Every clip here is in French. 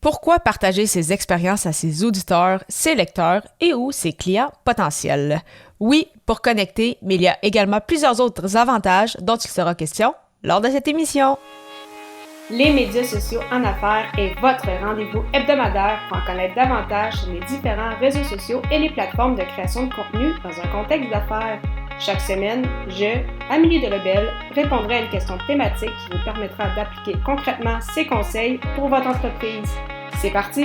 Pourquoi partager ses expériences à ses auditeurs, ses lecteurs et ou ses clients potentiels? Oui, pour connecter, mais il y a également plusieurs autres avantages dont il sera question lors de cette émission. Les médias sociaux en affaires est votre rendez-vous hebdomadaire pour en connaître davantage sur les différents réseaux sociaux et les plateformes de création de contenu dans un contexte d'affaires. Chaque semaine, je, Amélie Delebel, répondrai à une question thématique qui vous permettra d'appliquer concrètement ces conseils pour votre entreprise. C'est parti!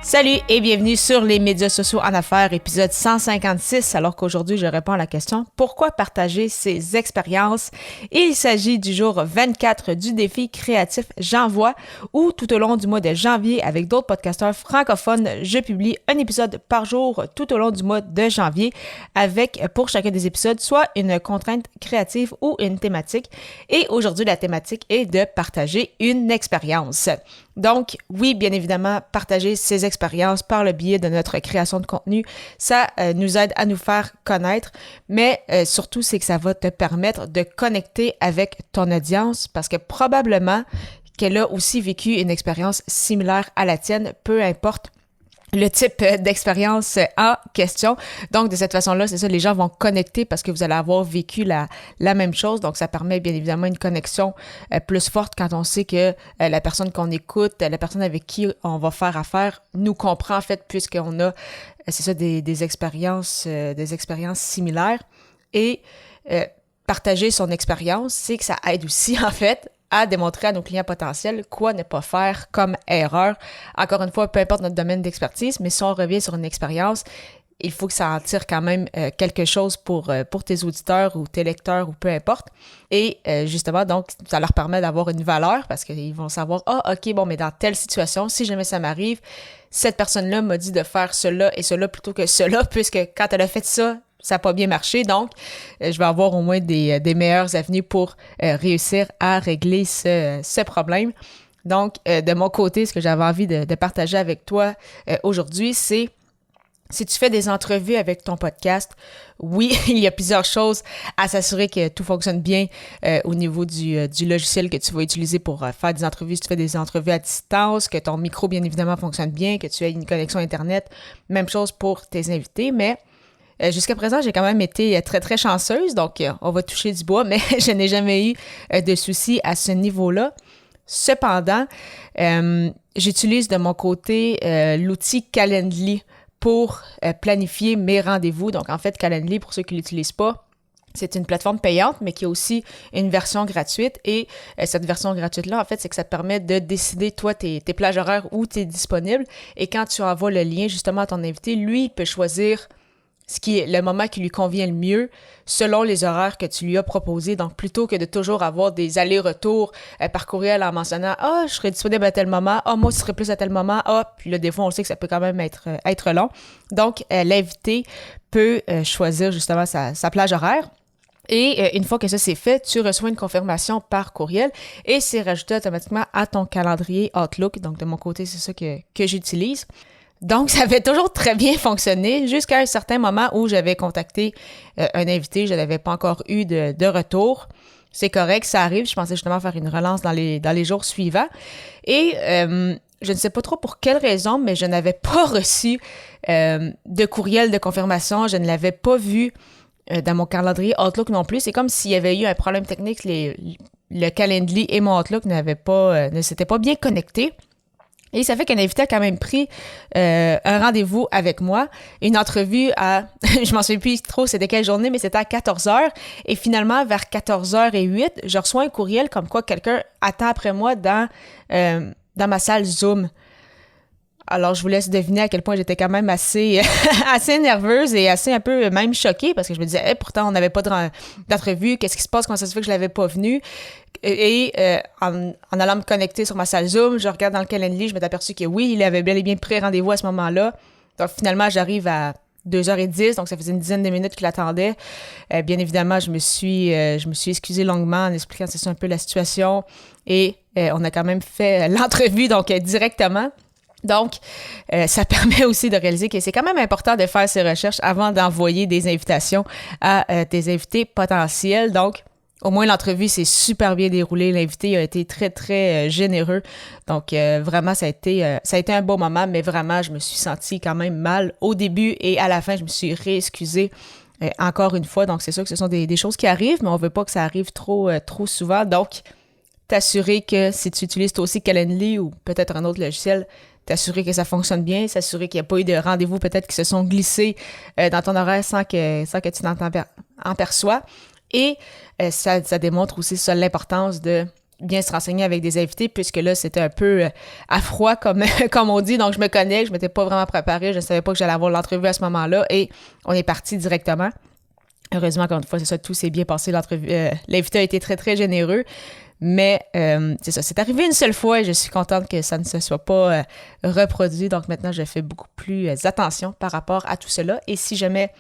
Salut et bienvenue sur les médias sociaux en affaires, épisode 156, alors qu'aujourd'hui je réponds à la question « Pourquoi partager ses expériences ?» Il s'agit du jour 24 du défi créatif J'envoie, où tout au long du mois de janvier, avec d'autres podcasteurs francophones, je publie un épisode par jour tout au long du mois de janvier, avec pour chacun des épisodes soit une contrainte créative ou une thématique. Et aujourd'hui, la thématique est de partager une expérience. Donc, oui, bien évidemment, partager ses expériences par le biais de notre création de contenu, ça nous aide à nous faire connaître, mais surtout, c'est que ça va te permettre de connecter avec ton audience parce que probablement qu'elle a aussi vécu une expérience similaire à la tienne, peu importe le type d'expérience en question. Donc, de cette façon-là, c'est ça, les gens vont connecter parce que vous allez avoir vécu la même chose. Donc, ça permet bien évidemment une connexion plus forte quand on sait que la personne qu'on écoute, la personne avec qui on va faire affaire nous comprend en fait puisqu'on a, c'est ça, des expériences similaires. Et partager son expérience, c'est que ça aide aussi en fait à démontrer à nos clients potentiels quoi ne pas faire comme erreur. Encore une fois, peu importe notre domaine d'expertise, mais si on revient sur une expérience, il faut que ça en tire quand même quelque chose pour tes auditeurs ou tes lecteurs ou peu importe. Et justement, donc, ça leur permet d'avoir une valeur parce qu'ils vont savoir « Ah, OK, bon, mais dans telle situation, si jamais ça m'arrive, cette personne-là m'a dit de faire cela et cela plutôt que cela, puisque quand elle a fait ça, ça n'a pas bien marché, donc je vais avoir au moins des meilleures avenues pour réussir à régler ce problème. Donc, de mon côté, ce que j'avais envie de partager avec toi aujourd'hui, c'est si tu fais des entrevues avec ton podcast, oui, il y a plusieurs choses à s'assurer que tout fonctionne bien au niveau du logiciel que tu vas utiliser pour faire des entrevues. Si tu fais des entrevues à distance, que ton micro, bien évidemment, fonctionne bien, que tu aies une connexion Internet. Même chose pour tes invités, mais jusqu'à présent, j'ai quand même été très, très chanceuse, donc on va toucher du bois, mais je n'ai jamais eu de soucis à ce niveau-là. Cependant, j'utilise de mon côté l'outil Calendly pour planifier mes rendez-vous. Donc, en fait, Calendly, pour ceux qui ne l'utilisent pas, c'est une plateforme payante, mais qui a aussi une version gratuite. Et cette version gratuite-là, en fait, c'est que ça te permet de décider, toi, tes plages horaires où tu es disponible. Et quand tu envoies le lien, justement, à ton invité, lui, il peut choisir ce qui est le moment qui lui convient le mieux selon les horaires que tu lui as proposés. Donc, plutôt que de toujours avoir des allers-retours par courriel en mentionnant « Ah, je serai disponible à tel moment. Ah, moi, je serai plus à tel moment. Ah, puis là, des fois, on sait que ça peut quand même être long. » Donc, l'invité peut choisir justement sa plage horaire. Et une fois que ça c'est fait, tu reçois une confirmation par courriel et c'est rajouté automatiquement à ton calendrier Outlook. Donc, de mon côté, c'est ça que j'utilise. Donc, ça avait toujours très bien fonctionné jusqu'à un certain moment où j'avais contacté un invité. Je n'avais pas encore eu de retour. C'est correct, ça arrive. Je pensais justement faire une relance dans les jours suivants. Et je ne sais pas trop pour quelle raison, mais je n'avais pas reçu de courriel de confirmation. Je ne l'avais pas vu dans mon calendrier Outlook non plus. C'est comme s'il y avait eu un problème technique. Le Calendly et mon Outlook ne s'étaient pas bien connectés. Et ça fait qu'un invité a quand même pris un rendez-vous avec moi, une entrevue à, je m'en souviens plus trop c'était quelle journée, mais c'était à 14h. Et finalement, vers 14h08, je reçois un courriel comme quoi quelqu'un attend après moi dans ma salle Zoom. Alors, je vous laisse deviner à quel point j'étais quand même assez nerveuse et assez un peu même choquée parce que je me disais, pourtant, on n'avait pas d'entrevue. Qu'est-ce qui se passe? Comment ça se fait que je l'avais pas venu? Et en allant me connecter sur ma salle Zoom, je regarde dans le calendrier, je m'étais aperçu que oui, il avait bel et bien pris rendez-vous à ce moment-là. Donc, finalement, j'arrive à 2h10, donc ça faisait une dizaine de minutes qu'il attendait. Bien évidemment, je me suis excusée longuement en expliquant c'est ça un peu la situation et on a quand même fait l'entrevue donc directement. Donc, ça permet aussi de réaliser que c'est quand même important de faire ses recherches avant d'envoyer des invitations à tes invités potentiels. Donc, au moins, l'entrevue s'est super bien déroulée. L'invité a été très, très généreux. Donc, vraiment, ça a été un bon moment, mais vraiment, je me suis sentie quand même mal au début et à la fin, je me suis réexcusée encore une fois. Donc, c'est sûr que ce sont des choses qui arrivent, mais on veut pas que ça arrive trop souvent. Donc, t'assurer que si tu utilises toi aussi Calendly ou peut-être un autre logiciel, t'assurer que ça fonctionne bien, s'assurer qu'il n'y a pas eu de rendez-vous peut-être qui se sont glissés dans ton horaire sans que tu t'en perçois. Et ça démontre aussi ça, l'importance de bien se renseigner avec des invités, puisque là, c'était un peu à froid, comme on dit. Donc, je me connais, je m'étais pas vraiment préparée, je ne savais pas que j'allais avoir l'entrevue à ce moment-là, et on est parti directement. Heureusement, encore une fois, c'est ça, tout s'est bien passé. L'invité a été très, très généreux. Mais c'est ça, c'est arrivé une seule fois et je suis contente que ça ne se soit pas reproduit. Donc maintenant, je fais beaucoup plus attention par rapport à tout cela. Et si jamais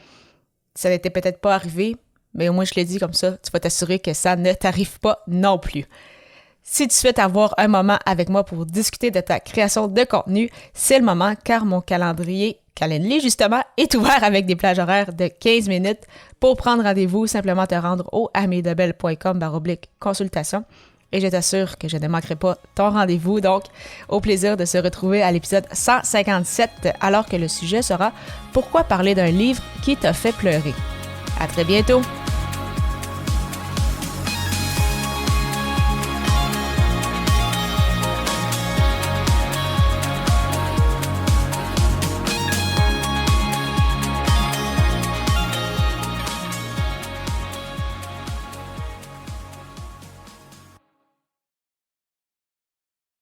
ça n'était peut-être pas arrivé, mais au moins je l'ai dit comme ça, tu vas t'assurer que ça ne t'arrive pas non plus. Si tu souhaites avoir un moment avec moi pour discuter de ta création de contenu, c'est le moment car mon calendrier Calendly, justement, est ouvert avec des plages horaires de 15 minutes. Pour prendre rendez-vous, simplement te rendre au amildebelle.com/consultation et je t'assure que je ne manquerai pas ton rendez-vous. Donc, au plaisir de se retrouver à l'épisode 157, alors que le sujet sera « Pourquoi parler d'un livre qui t'a fait pleurer ?» À très bientôt!